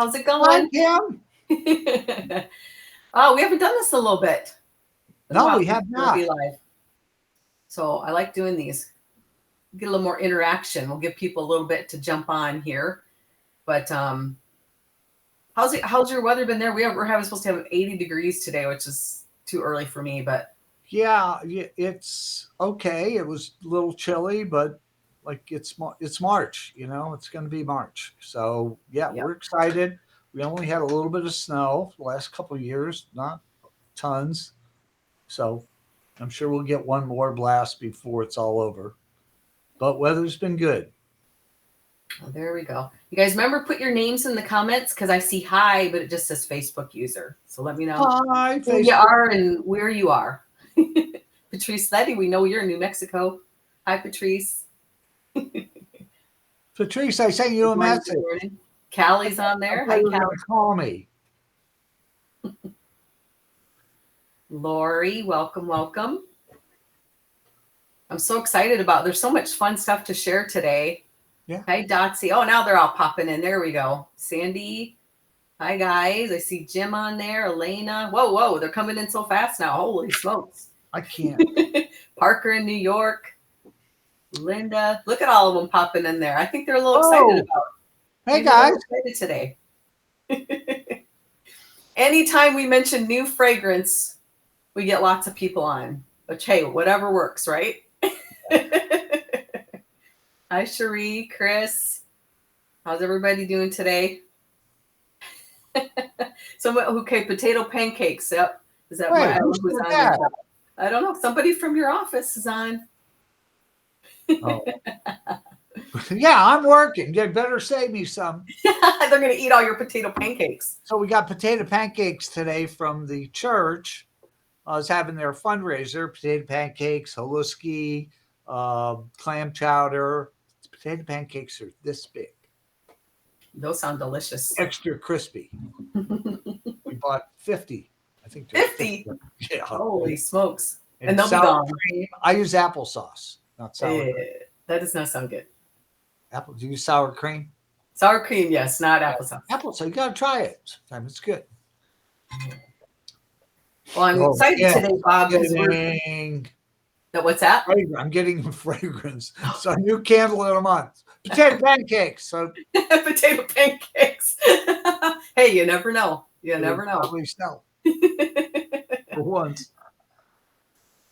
How's it Hi, going? Kim. Oh, we haven't done this in a little bit. Been a No, while we since have we'll be not. live. So I like doing these. Get a little more interaction. We'll give people a little bit to jump on here. But how's your weather been there? We're having supposed to have 80 degrees today, which is too early for me, but Yeah, it's okay. It was a little chilly, but like it's March, it's going to be March. So, yeah, yep. we're excited. We only had a little bit of snow the last couple of years, not tons. So, I'm sure we'll get one more blast before it's all over. But weather's been good. Well, there we go. You guys remember, put your names in the comments because I see hi, but it just says Facebook user. So let me know Hi, who you Facebook. are and where you are. Patrice Letty, we know you're in New Mexico. Hi, Patrice. Patrice, I sent you Good a morning. Good message. morning. Callie's on I there. thought Hi, you were going Callie. to call me. Lori, welcome, welcome. I'm so excited about. There's so much fun stuff to share today. Yeah. Hi, Dotsy. Oh, now they're all popping in. There we go. Sandy. Hi, guys. I see Jim on there. Elena. Whoa, whoa. They're coming in so fast now. Holy smokes. I can't. Parker in New York. Linda. Look at all of them popping in there. I think they're a little excited Oh, about. hey, Maybe a little guys. excited today. Anytime we mention new fragrance, we get lots of people on. Which, hey, whatever works, right? Hi, Cherie, Chris. How's everybody doing today? Okay, potato pancakes. Yep. Is that Wait, what who who's said on there? that? I don't know. Somebody from your office is on. Oh. Yeah, I'm working. You better save me some. They're going to eat all your potato pancakes. So we got potato pancakes today from the church. I was having their fundraiser, potato pancakes, haluski, clam chowder. Potato pancakes are this big. Those sound delicious. Extra crispy. We bought 50. I think there's 50. 50. Yeah. Holy smokes. And And they'll be sour gone. cream. I use applesauce, not sour cream. That does not sound good. Do you use sour cream? Sour cream, yes, not applesauce. Applesauce. You got to try it sometime. It's good. Well, I'm excited today, Bob. What's that? I'm getting fragrance. So a new candle in a month. Potato pancakes. So potato pancakes. Hey, you never know. You never know. Probably smell. For once.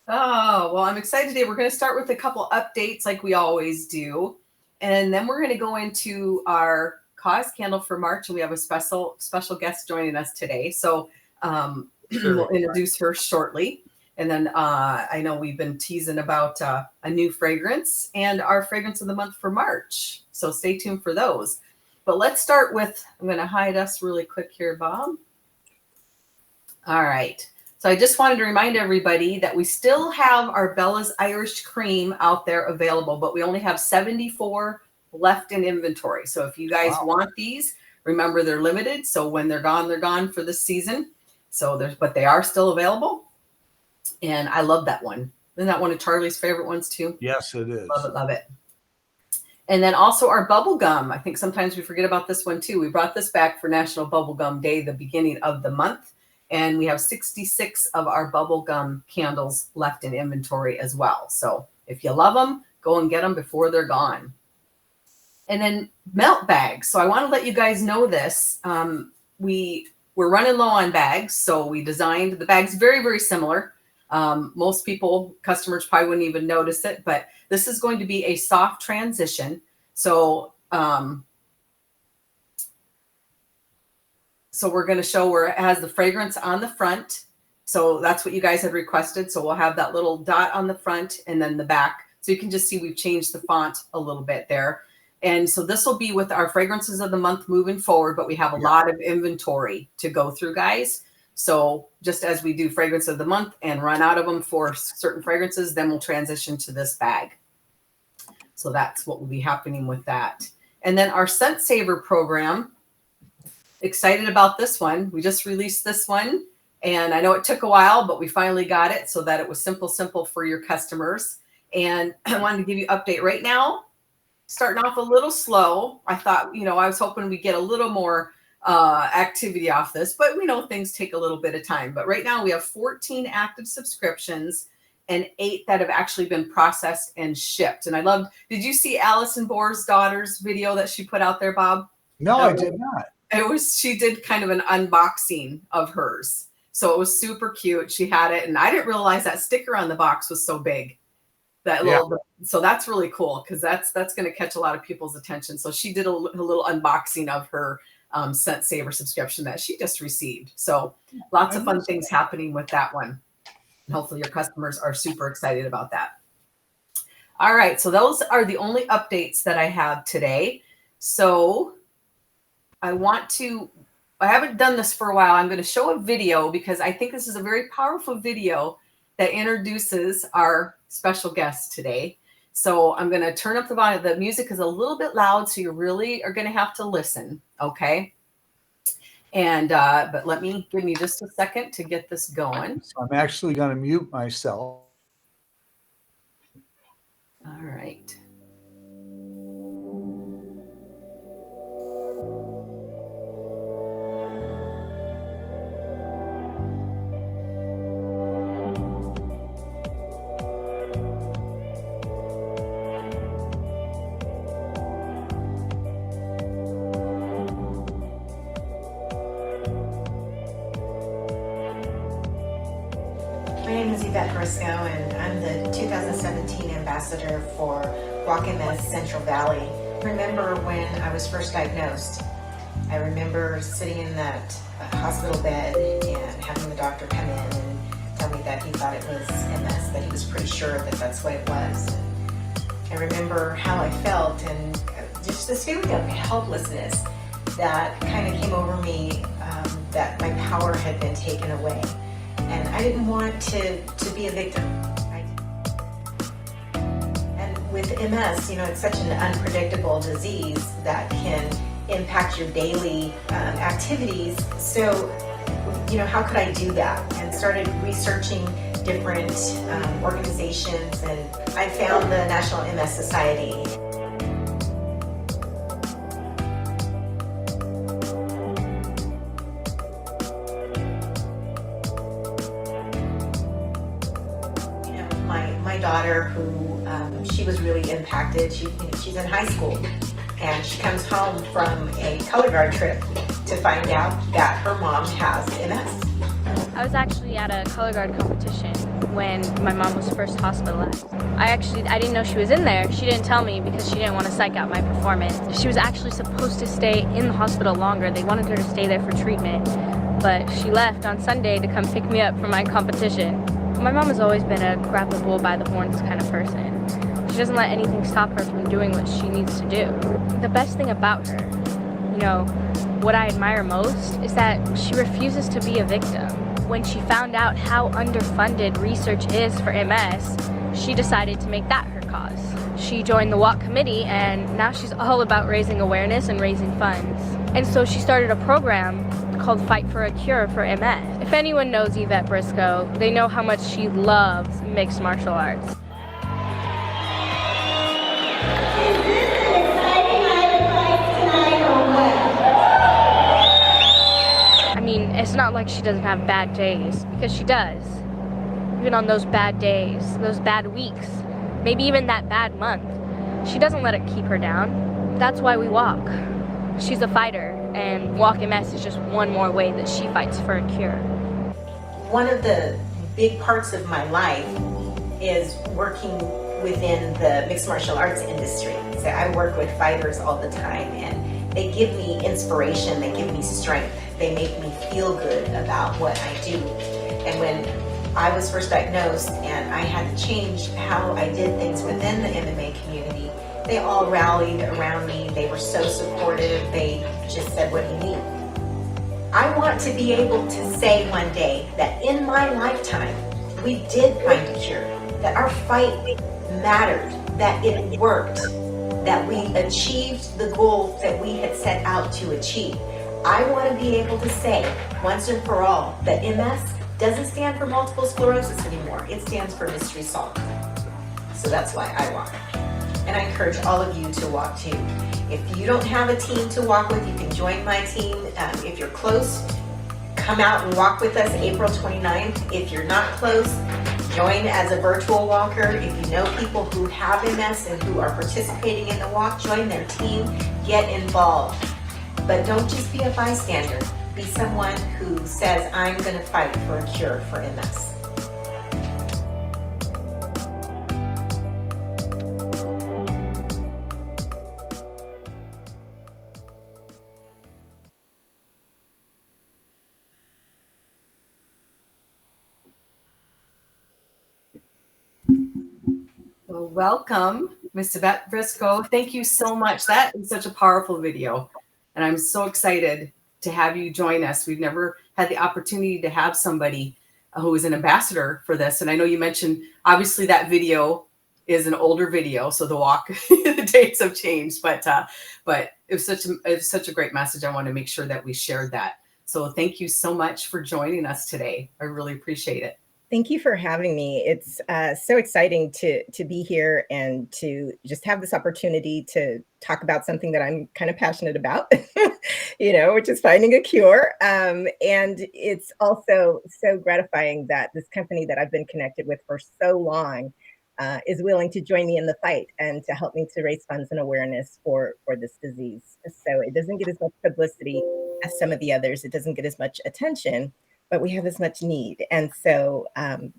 Oh, well, I'm excited today. We're going to start with a couple updates like we always do. And then we're going to go into our cause candle for March. And we have a special guest joining us today. So we'll introduce her shortly. And then I know we've been teasing about a new fragrance and our fragrance of the month for March. So stay tuned for those. But let's start with, I'm going to hide us really quick here, Bob. All right. So I just wanted to remind everybody that we still have our Bella's Irish Cream out there available, but we only have 74 left in inventory. So if you guys want these, remember they're limited. So when they're gone for this season. But they are still available. And I love that one. Isn't that one of Charlie's favorite ones too? Yes, it is. Love it, love it. And then also our bubble gum. I think sometimes we forget about this one too. We brought this back for National Bubblegum Day, the beginning of the month. And we have 66 of our bubblegum candles left in inventory as well. So if you love them, go and get them before they're gone. And then melt bags. So I want to let you guys know this. We're running low on bags. So we designed the bags very, very similar. Most customers probably wouldn't even notice it, but this is going to be a soft transition. So we're going to show where it has the fragrance on the front. So that's what you guys had requested. So we'll have that little dot on the front and then the back. So you can just see we've changed the font a little bit there. And so this will be with our fragrances of the month moving forward, but we have a lot of inventory to go through, guys. So just as we do fragrance of the month and run out of them for certain fragrances, then we'll transition to this bag. So that's what will be happening with that. And then our Scent Saver program, excited about this one. We just released this one. And I know it took a while, but we finally got it so that it was simple for your customers. And I wanted to give you an update right now. Starting off a little slow. I thought, I was hoping we'd get a little more activity off this, but we know things take a little bit of time. But right now we have 14 active subscriptions and 8 that have actually been processed and shipped. And I loved, did you see Allison Bohr's daughter's video that she put out there, Bob? No, I did not. She did kind of an unboxing of hers. So it was super cute. She had it, and I didn't realize that sticker on the box was so big. So that's really cool, because that's going to catch a lot of people's attention. So she did a little unboxing of her Scent Saver subscription that she just received. So lots of fun things happening with that one. And hopefully your customers are super excited about that. All right, so those are the only updates that I have today. So I haven't done this for a while. I'm going to show a video because I think this is a very powerful video that introduces our special guest today. So I'm going to turn up the volume. The music is a little bit loud, so you really are going to have to listen, okay? And but give me just a second to get this going. So I'm actually going to mute myself. All right. My name is Evette Brisco, and I'm the 2017 ambassador for Walk MS Central Valley. I remember when I was first diagnosed. I remember sitting in that hospital bed and having the doctor come in and tell me that he thought it was MS, that he was pretty sure that that's what it was. I remember how I felt and just this feeling of helplessness that kind of came over me, that my power had been taken away. And I didn't want to be a victim. And with MS, it's such an unpredictable disease that can impact your daily activities. So, how could I do that? And started researching different organizations, and I found the National MS Society. My daughter, who she was really impacted. She's in high school, and she comes home from a color guard trip to find out that her mom has MS. I was actually at a color guard competition when my mom was first hospitalized. I didn't know she was in there. She didn't tell me because she didn't want to psych out my performance. She was actually supposed to stay in the hospital longer. They wanted her to stay there for treatment, but she left on Sunday to come pick me up for my competition. My mom has always been a grab the bull by the horns kind of person. She doesn't let anything stop her from doing what she needs to do. The best thing about her, what I admire most, is that she refuses to be a victim. When she found out how underfunded research is for MS, she decided to make that her cause. She joined the WALK committee, and now she's all about raising awareness and raising funds. And so she started a program called Fight for a Cure for MS. If anyone knows Evette Brisco, they know how much she loves mixed martial arts. Is this an exciting night of life tonight or what? I mean, it's not like she doesn't have bad days, because she does. Even on those bad days, those bad weeks, maybe even that bad month, she doesn't let it keep her down. That's why we walk. She's a fighter, and Walk MS is just one more way that she fights for a cure. One of the big parts of my life is working within the mixed martial arts industry. So I work with fighters all the time, and they give me inspiration, they give me strength, they make me feel good about what I do. And when I was first diagnosed and I had to change how I did things within the MMA community, they all rallied around me. They were so supportive. They just said, "What do you need?" I want to be able to say one day that in my lifetime, we did find a cure, that our fight mattered, that it worked, that we achieved the goals that we had set out to achieve. I want to be able to say once and for all that MS doesn't stand for multiple sclerosis anymore. It stands for mystery solved. So that's why I walk. and I encourage all of you to walk too. If you don't have a team to walk with, you can join my team. If you're close, come out and walk with us April 29th. If you're not close, join as a virtual walker. If you know people who have MS and who are participating in the walk, join their team, get involved. But don't just be a bystander. Be someone who says, I'm going to fight for a cure for MS. Well, welcome, Miss Evette Brisco. Thank you so much. That is such a powerful video. And I'm so excited to have you join us. We've never had the opportunity to have somebody who is an ambassador for this. And I know you mentioned, obviously, that video is an older video, so the walk, the dates have changed. But it was such a great message. I want to make sure that we shared that. So thank you so much for joining us today. I really appreciate it. Thank you for having me. It's so exciting to be here and to just have this opportunity to talk about something that I'm kind of passionate about, which is finding a cure. And it's also so gratifying that this company that I've been connected with for so long is willing to join me in the fight and to help me to raise funds and awareness for this disease. So it doesn't get as much publicity as some of the others. It doesn't get as much attention, but we have as much need. And so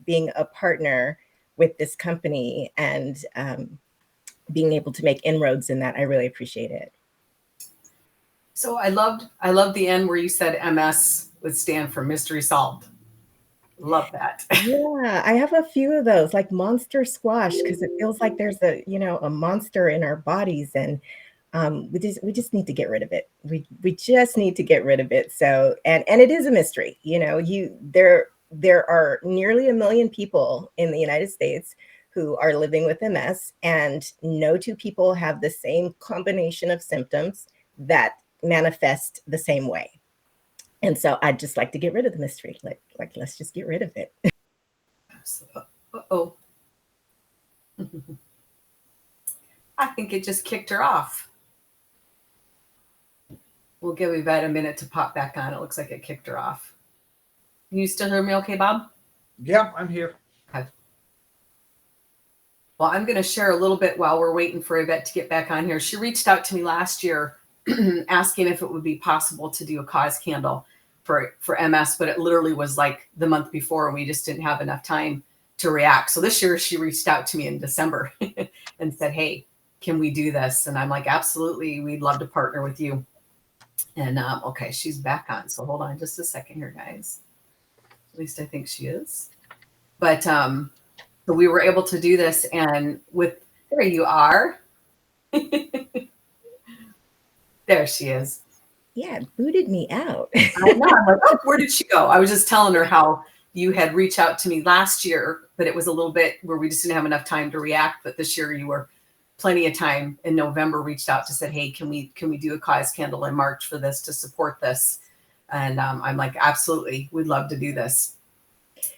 being a partner with this company and being able to make inroads in that, I really appreciate it. So I loved the end where you said MS would stand for mystery solved. Love that. Yeah, I have a few of those, like monster squash, because it feels like there's a monster in our bodies, and we just need to get rid of it. We just need to get rid of it. So and it is a mystery. There are nearly 1 million people in the United States who are living with MS, and no two people have the same combination of symptoms that manifest the same way. And so I'd just like to get rid of the mystery. Like let's just get rid of it. Uh-oh. I think it just kicked her off. We'll give Evette a minute to pop back on. It looks like it kicked her off. Can you still hear me okay, Bob? Yeah, I'm here. Okay. Well, I'm going to share a little bit while we're waiting for Evette to get back on here. She reached out to me last year asking if it would be possible to do a cause candle for MS, but it literally was like the month before and we just didn't have enough time to react. So this year she reached out to me in December and said, hey, can we do this? And I'm like, absolutely. We'd love to partner with you. And okay, she's back on. So hold on just a second here, guys. At least I think she is. But so we were able to do this, and there you are. There she is. Yeah, it booted me out. I know. I'm like, oh, where did she go? I was just telling her how you had reached out to me last year, but it was a little bit where we just didn't have enough time to react. But this year you were plenty of time. In November, reached out to said, hey, can we do a cause candle in March for this to support this? And I'm like, absolutely, we'd love to do this.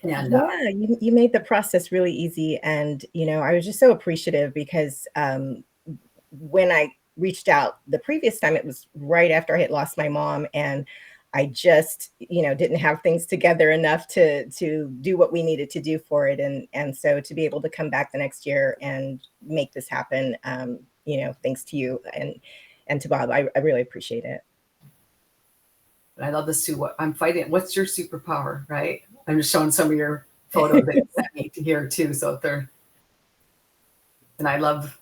And yeah, you made the process really easy. And, I was just so appreciative because when I reached out the previous time, it was right after I had lost my mom, and I just, didn't have things together enough to do what we needed to do for it. And so to be able to come back the next year and make this happen, thanks to you and to Bob, I really appreciate it. I love this too. What I'm fighting. What's your superpower, right? I'm just showing some of your photos that you sent me to here too. So and I love,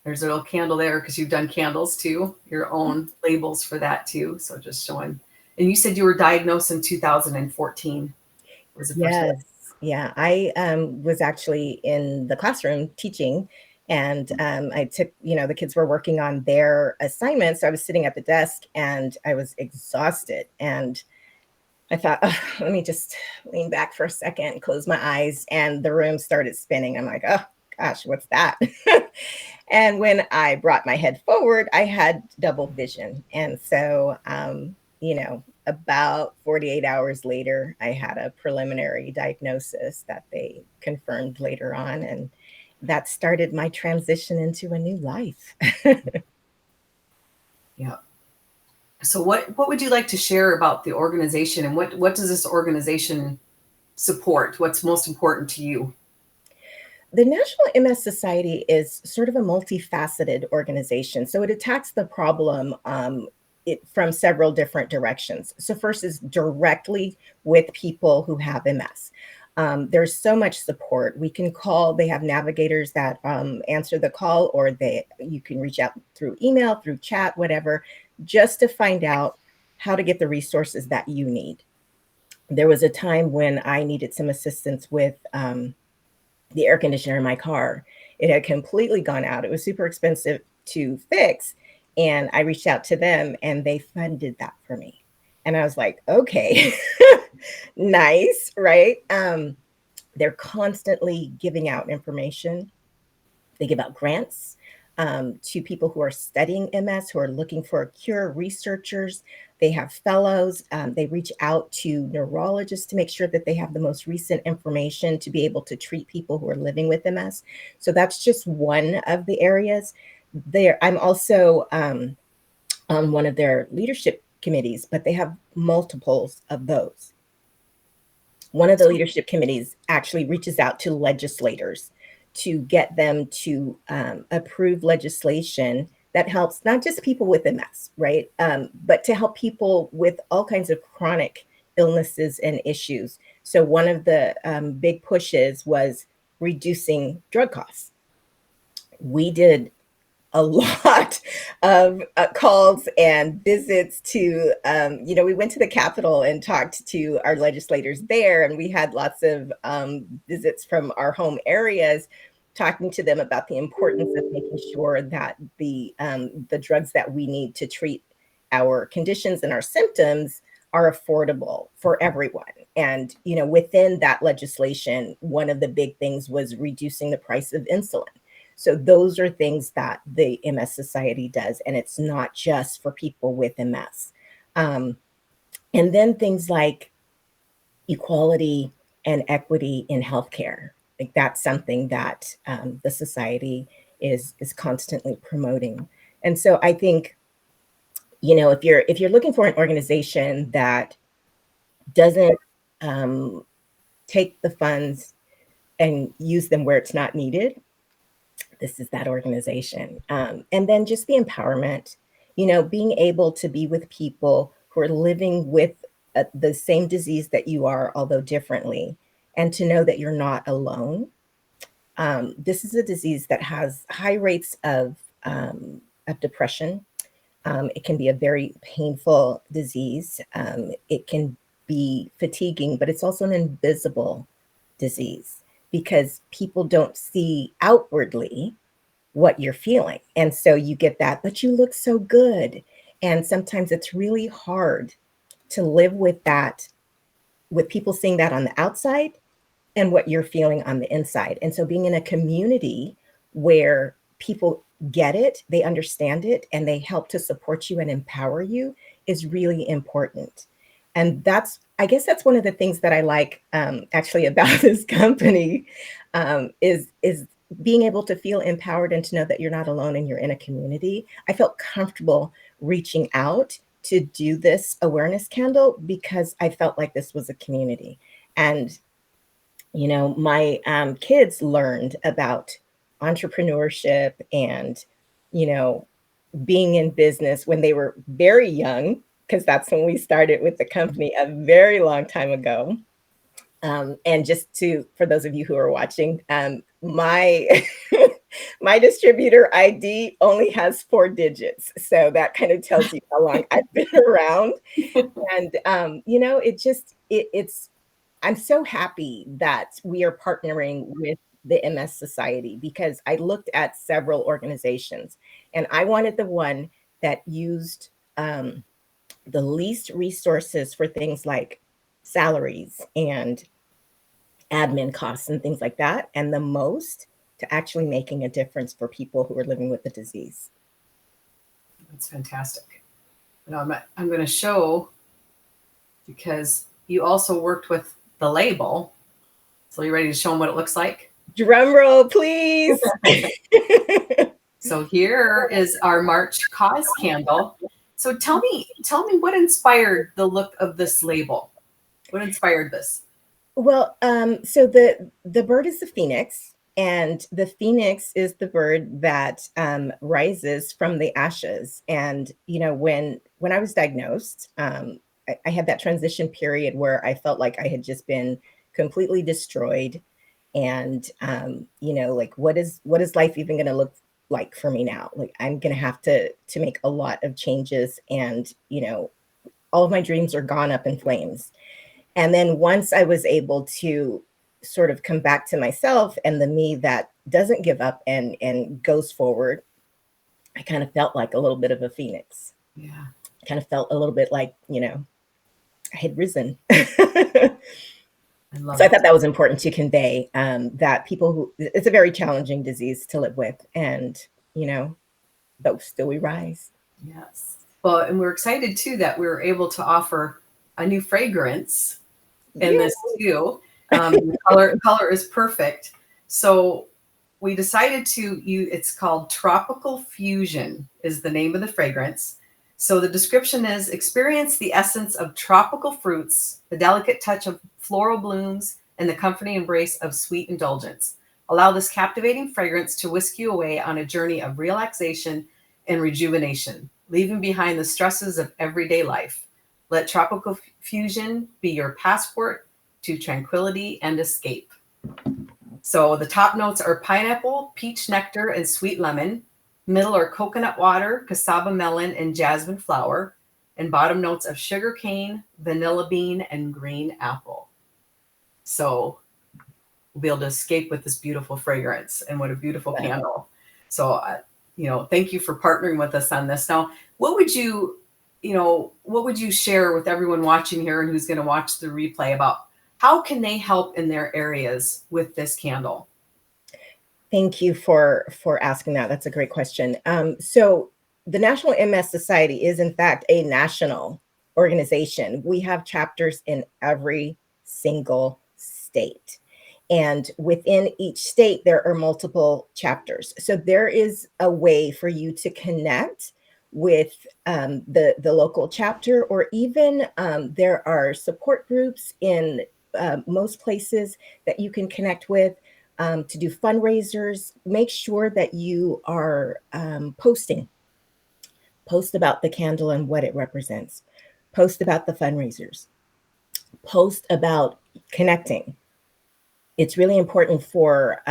there's a little candle there because you've done candles too, your own labels for that too. So just showing. And you said you were diagnosed in 2014. Yes. Yeah. I was actually in the classroom teaching, and I took, the kids were working on their assignments. So I was sitting at the desk and I was exhausted. And I thought, oh, let me just lean back for a second, close my eyes, and the room started spinning. I'm like, oh gosh, what's that? And when I brought my head forward, I had double vision. And so, about 48 hours later, I had a preliminary diagnosis that they confirmed later on. that started my transition into a new life. Yeah. So what would you like to share about the organization, and what does this organization support? What's most important to you? The National MS Society is sort of a multifaceted organization. So it attacks the problem from several different directions. So first is directly with people who have MS. There's so much support. We can call, they have navigators that answer the call, or you can reach out through email, through chat, whatever, just to find out how to get the resources that you need. There was a time when I needed some assistance with the air conditioner in my car. It had completely gone out. It was super expensive to fix. And I reached out to them and they funded that for me. And I was like, okay, nice, right? They're constantly giving out information. They give out grants to people who are studying MS, who are looking for a cure, researchers. They have fellows. They reach out to neurologists to make sure that they have the most recent information to be able to treat people who are living with MS. So that's just one of the areas. I'm also on one of their leadership committees, but they have multiples of those. One of the leadership committees actually reaches out to legislators to get them to approve legislation that helps not just people with MS, right? But to help people with all kinds of chronic illnesses and issues. So one of the big pushes was reducing drug costs. We did a lot of calls and visits to, we went to the Capitol and talked to our legislators there, and we had lots of visits from our home areas, talking to them about the importance of making sure that the drugs that we need to treat our conditions and our symptoms are affordable for everyone. And, within that legislation, one of the big things was reducing the price of insulin. So those are things that the MS Society does, and it's not just for people with MS. And then things like equality and equity in healthcare. Like that's something that the society is constantly promoting. And so I think, if you're looking for an organization that doesn't take the funds and use them where it's not needed, this is that organization. And then just the empowerment, being able to be with people who are living with the same disease that you are, although differently, and to know that you're not alone. This is a disease that has high rates of depression. It can be a very painful disease. It can be fatiguing, but it's also an invisible disease because people don't see outwardly what you're feeling. And so you get that, but you look so good. And sometimes it's really hard to live with that, with people seeing that on the outside and what you're feeling on the inside. And so being in a community where people get it, they understand it, and they help to support you and empower you is really important. And I guess that's one of the things that I like actually about this company is being able to feel empowered and to know that you're not alone and you're in a community. I felt comfortable reaching out to do this awareness candle because I felt like this was a community. And, my kids learned about entrepreneurship and, being in business when they were very young, because that's when we started with the company a very long time ago. And just for those of you who are watching, my my distributor ID only has 4 digits. So that kind of tells you how long I've been around. And, I'm so happy that we are partnering with the MS Society because I looked at several organizations and I wanted the one that used the least resources for things like salaries and admin costs and things like that, and the most to actually making a difference for people who are living with the disease. That's fantastic. Now I'm going to show, because you also worked with the label. So you ready to show them what it looks like? Drum roll, please. So here is our March cause candle. So tell me what inspired the look of this label? What inspired this? Well, so the bird is the phoenix, and the phoenix is the bird that rises from the ashes. And when I was diagnosed, I had that transition period where I felt like I had just been completely destroyed, and like what is life even going to look like for me now? Like I'm going to have to make a lot of changes, and all of my dreams are gone up in flames. And then once I was able to sort of come back to myself and the me that doesn't give up and goes forward, I kind of felt like a little bit of a phoenix. Yeah. Kind of felt a little bit like, I had risen. I love So I it. thought that was important to convey, that it's a very challenging disease to live with, and, but still we rise. Yes. Well, and we're excited too that we were able to offer a new fragrance in this too. The color is perfect. So we decided it's called Tropical Fusion is the name of the fragrance. So the description is: experience the essence of tropical fruits, the delicate touch of floral blooms, and the comforting embrace of sweet indulgence. Allow this captivating fragrance to whisk you away on a journey of relaxation and rejuvenation, leaving behind the stresses of everyday life. Let Tropical Fusion be your passport to tranquility and escape. So the top notes are pineapple, peach nectar, and sweet lemon. Middle are coconut water, cassava melon, and jasmine flower. And bottom notes of sugar cane, vanilla bean, and green apple. So we'll be able to escape with this beautiful fragrance, and what a beautiful candle. So, thank you for partnering with us on this. Now, what would you share with everyone watching here and who's going to watch the replay about how can they help in their areas with this candle? Thank you for asking that. That's a great question. So the National MS Society is in fact a national organization. We have chapters in every single state. And within each state, there are multiple chapters. So there is a way for you to connect with the local chapter, or even there are support groups in most places that you can connect with to do fundraisers. Make sure that you are post about the candle and what it represents, post about the fundraisers, post about connecting. It's really important for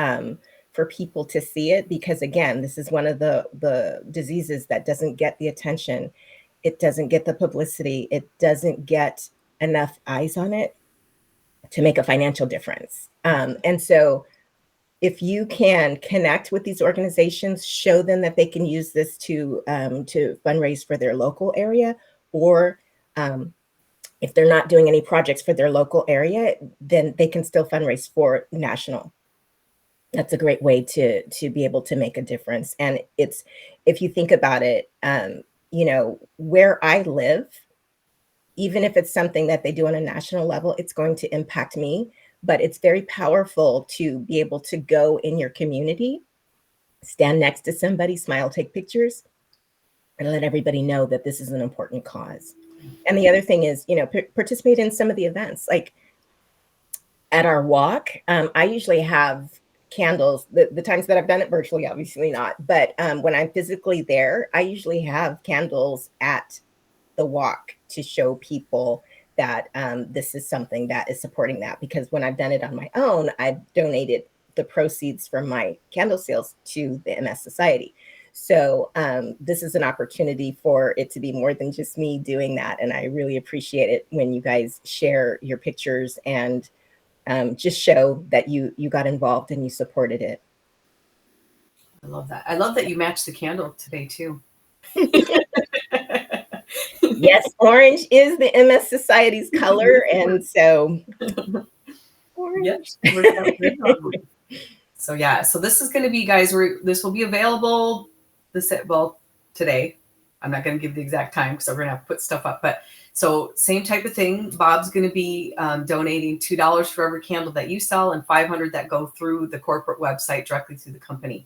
people to see it, because again, this is one of the diseases that doesn't get the attention. It doesn't get the publicity. It doesn't get enough eyes on it to make a financial difference. And so if you can connect with these organizations, show them that they can use this to fundraise for their local area, or if they're not doing any projects for their local area, then they can still fundraise for national. That's a great way to be able to make a difference. And it's, if you think about it, where I live, even if it's something that they do on a national level, it's going to impact me. But it's very powerful to be able to go in your community, stand next to somebody, smile, take pictures, and let everybody know that this is an important cause. And the other thing is, participate in some of the events. Like at our walk, I usually have candles. The times that I've done it virtually, obviously not. But when I'm physically there, I usually have candles at the walk to show people that this is something that is supporting that. Because when I've done it on my own, I've donated the proceeds from my candle sales to the MS Society. So this is an opportunity for it to be more than just me doing that. And I really appreciate it when you guys share your pictures and just show that you got involved and you supported it. I love that. I love that you matched the candle today too. Yes, orange is the MS Society's color, and so orange. Yes. So yeah, so this is going to be, guys, this will be available today. I'm not going to give the exact time because we're going to have to put stuff up, but So same type of thing. Bob's going to be donating $2 for every candle that you sell, and $500 that go through the corporate website directly through the company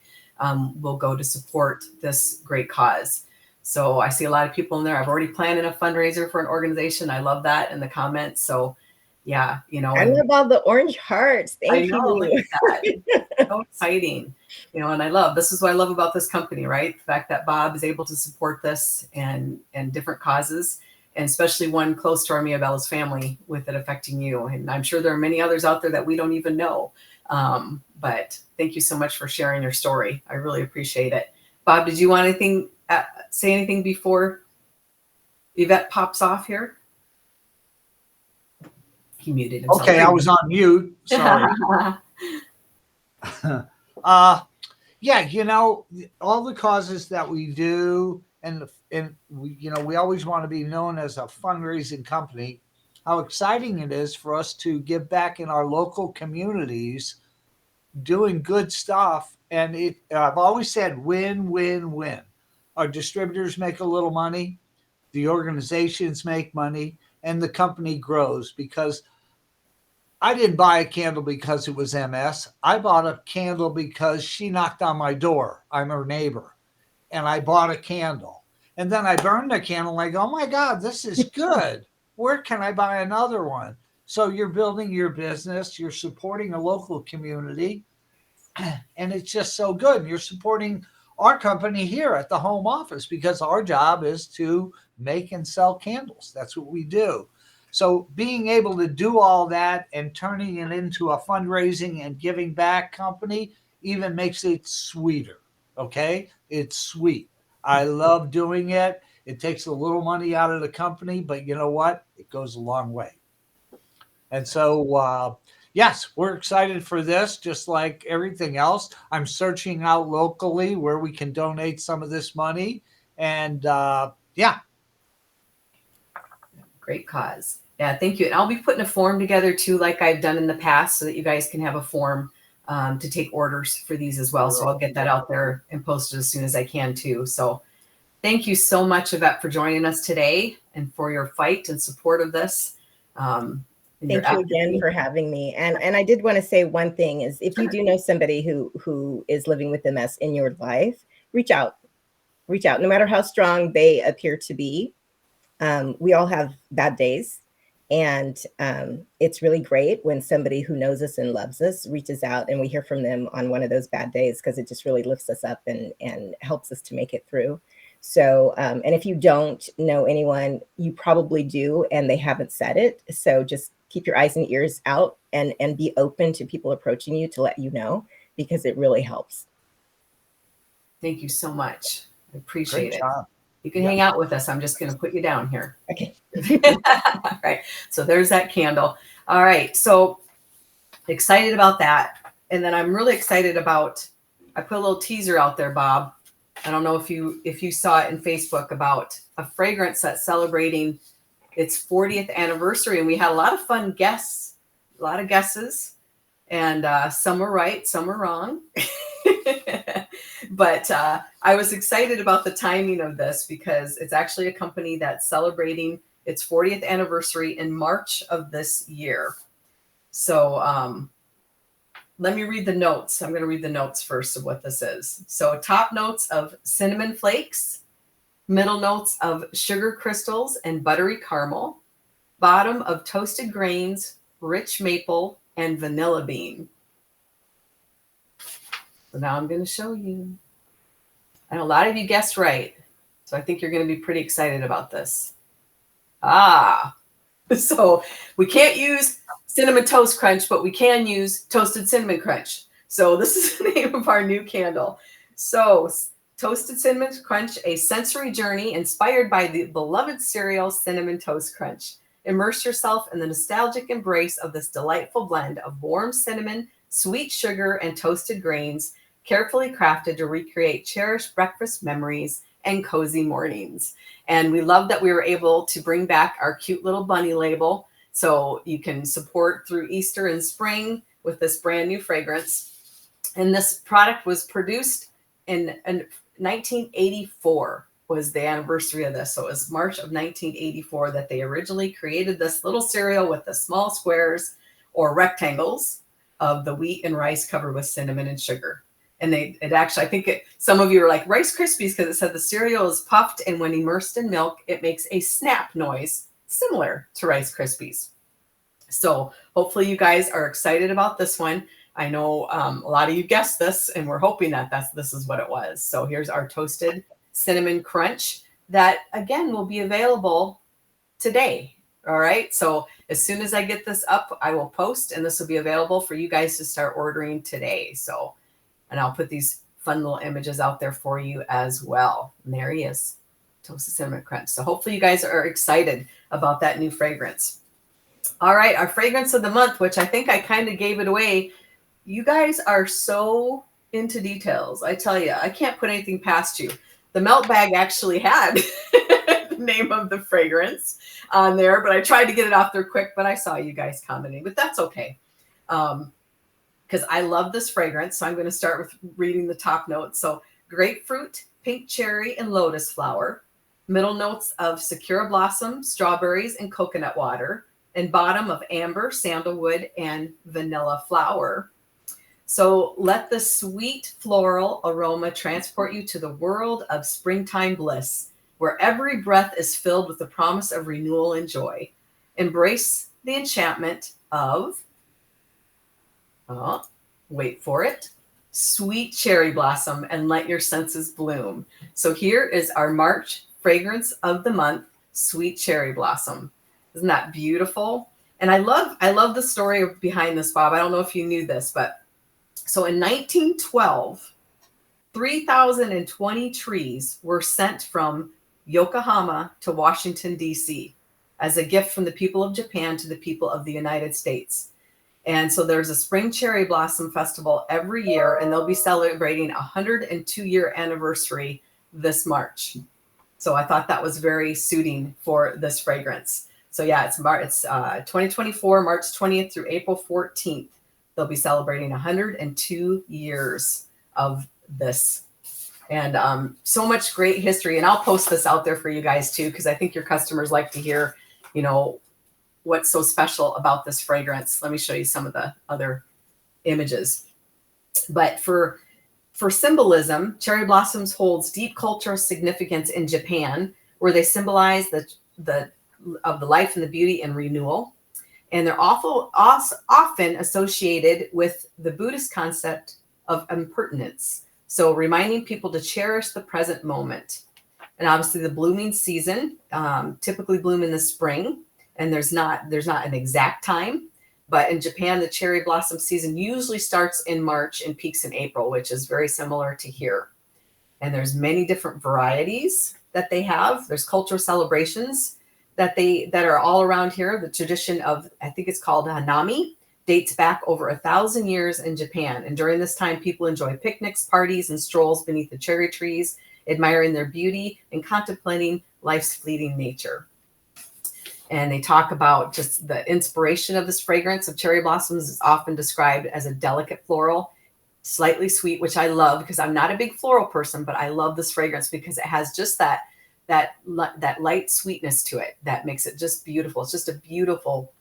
will go to support this great cause. So I see a lot of people in there. I've already planned a fundraiser for an organization. I love that in the comments. So yeah, I love all the orange hearts. Thank I know, you. look at that. So exciting. And this is what I love about this company, right? The fact that Bob is able to support this and different causes, and especially one close to our Mia Bella's family, with it affecting you. And I'm sure there are many others out there that we don't even know. But thank you so much for sharing your story. I really appreciate it. Bob, did you want anything, say anything before Evette pops off here? He muted himself. Okay, I was on mute. Sorry. Yeah, all the causes that we do, and we always want to be known as a fundraising company. How exciting it is for us to give back in our local communities, doing good stuff. And I've always said win, win, win. Our distributors make a little money, the organizations make money, and the company grows, because I didn't buy a candle because it was MS. I bought a candle because she knocked on my door. I'm her neighbor. And I bought a candle. And then I burned the candle. And I go, oh my God, this is good. Where can I buy another one? So you're building your business. You're supporting a local community. And it's just so good. And you're supporting our company here at the home office, because our job is to make and sell candles. That's what we do. So being able to do all that and turning it into a fundraising and giving back company even makes it sweeter. Okay. It's sweet. I love doing it. It takes a little money out of the company, but you know what? It goes a long way. And so, yes, we're excited for this, just like everything else. I'm searching out locally where we can donate some of this money. And yeah. Great cause. Yeah, thank you. And I'll be putting a form together too, like I've done in the past, so that you guys can have a form to take orders for these as well. So I'll get that out there and post it as soon as I can too. So thank you so much, Evette, for joining us today and for your fight and support of this. Thank you again for having me. And I did want to say one thing is, if you do know somebody who is living with MS in your life, reach out, no matter how strong they appear to be. We all have bad days, and it's really great when somebody who knows us and loves us reaches out and we hear from them on one of those bad days, because it just really lifts us up and helps us to make it through. So, and if you don't know anyone, you probably do, and they haven't said it. So just keep your eyes and ears out and be open to people approaching you to let you know, because it really helps. Thank you so much. I appreciate Great it. job. You can hang out with us. I'm just going to put you down here. Okay. All right. So there's that candle. All right. So excited about that. And then I'm really excited about, I put a little teaser out there, Bob. I don't know if you saw it in Facebook, about a fragrance that's celebrating its 40th anniversary. And we had a lot of fun guests, a lot of guesses, and some were right, some were wrong. But I was excited about the timing of this, because it's actually a company that's celebrating its 40th anniversary in March of this year. So let me read the notes. I'm going to read the notes first of what this is. So top notes of cinnamon flakes, middle notes of sugar crystals and buttery caramel, bottom of toasted grains, rich maple, and vanilla bean. So now I'm going to show you. And a lot of you guessed right. So I think you're going to be pretty excited about this. So we can't use Cinnamon Toast Crunch, but we can use Toasted Cinnamon Crunch. So this is the name of our new candle. So Toasted Cinnamon Crunch, a sensory journey inspired by the beloved cereal Cinnamon Toast Crunch. Immerse yourself in the nostalgic embrace of this delightful blend of warm cinnamon, sweet sugar, and toasted grains, carefully crafted to recreate cherished breakfast memories and cozy mornings. And we love that we were able to bring back our cute little bunny label, so you can support through Easter and spring with this brand new fragrance. And this product was produced in 1984, was the anniversary of this. So it was March of 1984 that they originally created this little cereal with the small squares or rectangles of the wheat and rice covered with cinnamon and sugar. And it actually, I think some of you are like Rice Krispies because it said the cereal is puffed and when immersed in milk, it makes a snap noise similar to Rice Krispies. So hopefully you guys are excited about this one. I know a lot of you guessed this, and we're hoping that this is what it was. So here's our toasted cinnamon crunch that, again, will be available today. All right. So as soon as I get this up, I will post, and this will be available for you guys to start ordering today. So, and I'll put these fun little images out there for you as well. And there he is, toasted cinnamon crunch. So hopefully you guys are excited about that new fragrance. All right, our fragrance of the month, which I think I kind of gave it away. You guys are so into details. I tell you, I can't put anything past you. The melt bag actually had the name of the fragrance on there, but I tried to get it off there quick, but I saw you guys commenting, but that's okay. Because I love this fragrance. So I'm going to start with reading the top notes. So grapefruit, pink cherry, and lotus flower. Middle notes of sakura blossom, strawberries, and coconut water. And bottom of amber, sandalwood, and vanilla flower. So let the sweet floral aroma transport you to the world of springtime bliss, where every breath is filled with the promise of renewal and joy. Embrace the enchantment of, wait for it, sweet cherry blossom, and let your senses bloom. So here is our March fragrance of the month, sweet cherry blossom. Isn't that beautiful? And I love the story behind this, Bob. I don't know if you knew this, but so in 1912, 3,020 trees were sent from Yokohama to Washington, D.C. as a gift from the people of Japan to the people of the United States. And so there's a Spring Cherry Blossom Festival every year, and they'll be celebrating a 102-year anniversary this March. So I thought that was very suiting for this fragrance. So yeah, it's 2024, March 20th through April 14th. They'll be celebrating 102 years of this. And so much great history. And I'll post this out there for you guys too, because I think your customers like to hear, what's so special about this fragrance. Let me show you some of the other images. But for symbolism, cherry blossoms holds deep cultural significance in Japan, where they symbolize the life and the beauty and renewal. And they're often associated with the Buddhist concept of impermanence. So reminding people to cherish the present moment. And obviously the blooming season typically bloom in the spring, and there's not an exact time. But in Japan, the cherry blossom season usually starts in March and peaks in April, which is very similar to here. And there's many different varieties that they have. There's cultural celebrations that are all around here. The tradition of, I think it's called Hanami, dates back over 1,000 years in Japan. And during this time, people enjoy picnics, parties, and strolls beneath the cherry trees, admiring their beauty and contemplating life's fleeting nature. And they talk about just the inspiration of this fragrance of cherry blossoms is often described as a delicate floral, slightly sweet, which I love because I'm not a big floral person, but I love this fragrance because it has just that light sweetness to it that makes it just beautiful. It's just a beautiful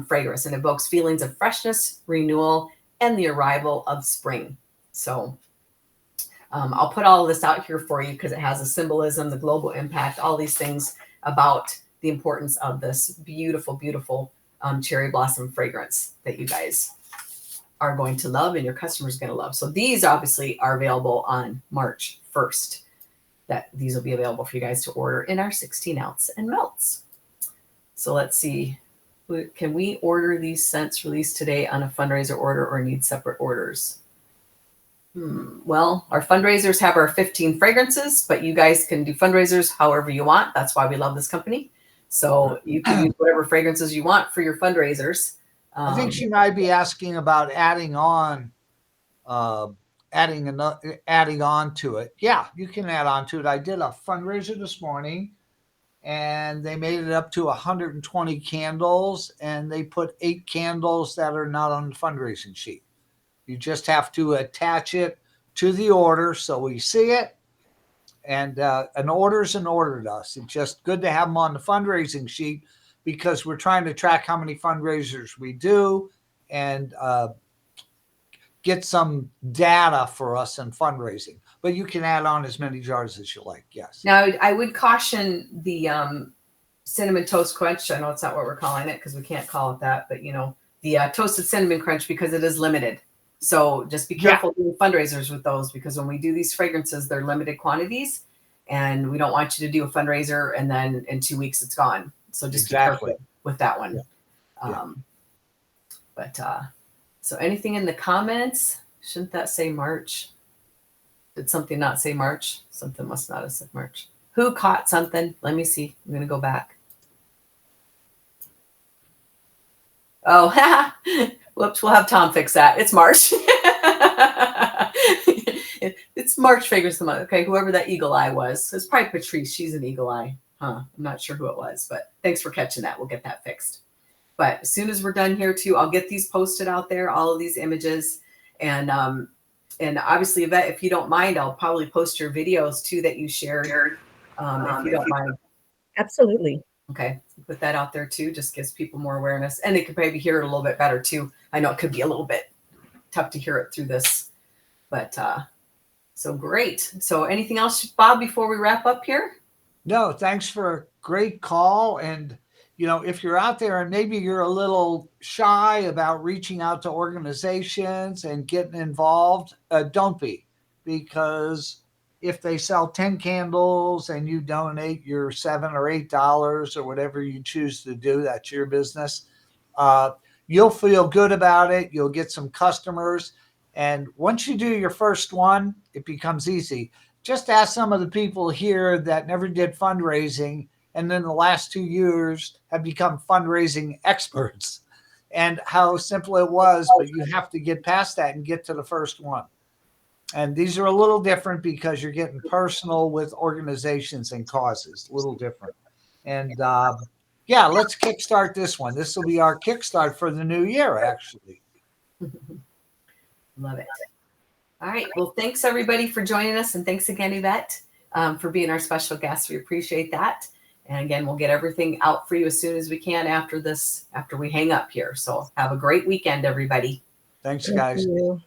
fragrance and evokes feelings of freshness, renewal, and the arrival of spring. So I'll put all of this out here for you because it has a symbolism, the global impact, all these things about the importance of this beautiful, beautiful cherry blossom fragrance that you guys are going to love and your customers are going to love. So these obviously are available on March 1st. These will be available for you guys to order in our 16-ounce and melts. So let's see. Can we order these scents released today on a fundraiser order or need separate orders? Well, our fundraisers have our 15 fragrances, but you guys can do fundraisers however you want. That's why we love this company. So you can use whatever fragrances you want for your fundraisers. I think she might be asking about adding on to it. Yeah, you can add on to it. I did a fundraiser this morning, and they made it up to 120 candles, and they put 8 candles that are not on the fundraising sheet. You just have to attach it to the order so we see it, And an order's an order to us. It's just good to have them on the fundraising sheet because we're trying to track how many fundraisers we do and get some data for us in fundraising. But you can add on as many jars as you like. Yes. Now, I would caution the cinnamon toast crunch. I know it's not what we're calling it because we can't call it that, but the toasted cinnamon crunch, because it is limited. So just be careful doing fundraisers with those, because when we do these fragrances, they're limited quantities, and we don't want you to do a fundraiser and then in 2 weeks it's gone. So just be careful with that one. So anything in the comments? Shouldn't that say March? Did something not say March? Something must not have said March. Who caught something? Let me see. I'm going to go back. Oh, whoops. We'll have Tom fix that. It's March. It's March figures the month. Okay, whoever that eagle eye was. It's probably Patrice. She's an eagle eye. I'm not sure who it was, but thanks for catching that. We'll get that fixed. But as soon as we're done here too, I'll get these posted out there, all of these images. And obviously, Evette, if you don't mind, I'll probably post your videos too that you shared, if you don't mind. Absolutely. Okay, put that out there too. Just gives people more awareness, and they can maybe hear it a little bit better too. I know it could be a little bit tough to hear it through this, but so great. So anything else, Bob, before we wrap up here? No, thanks for a great call. And if you're out there and maybe you're a little shy about reaching out to organizations and getting involved, don't be, because if they sell 10 candles and you donate your $7 or $8 or whatever you choose to do, that's your business. You'll feel good about it. You'll get some customers. And once you do your first one, it becomes easy. Just ask some of the people here that never did fundraising and then the last 2 years have become fundraising experts, and how simple it was, but you have to get past that and get to the first one. And these are a little different because you're getting personal with organizations and causes, a little different. And let's kickstart this one. This will be our kickstart for the new year, actually. Love it. All right. Well, thanks everybody for joining us. And thanks again, Evette, for being our special guest. We appreciate that. And again, we'll get everything out for you as soon as we can after we hang up here. So have a great weekend, everybody. Thanks, guys. Thank you.